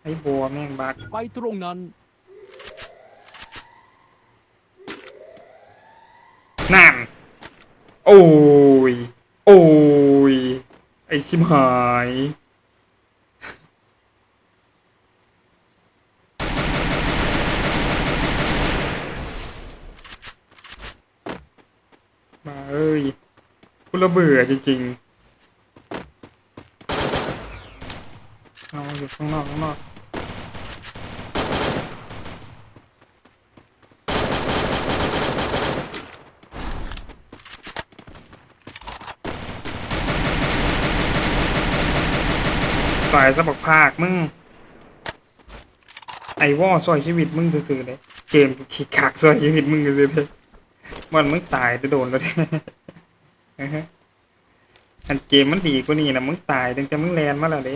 อ้บัวแม่งบักไปตรงนั้นนั่นโอ้ยโอ้ยไอชิบหายมาเอ้ยกูระเบื่อจริงๆเอาอยู่ข้างนอกข้างนอกตายซะบอกภาคมึงไอ้วอซอยชีวิตมึงซื่อๆเลยเกมขี้ขากซอยชีวิตมึงซื่อๆเลยมันมึงตายจะโดนแล้วเนี่ย อันเกมมันดีกว่านี้นะมึงตายตั้งแต่มึงแลนมาแล้วเด้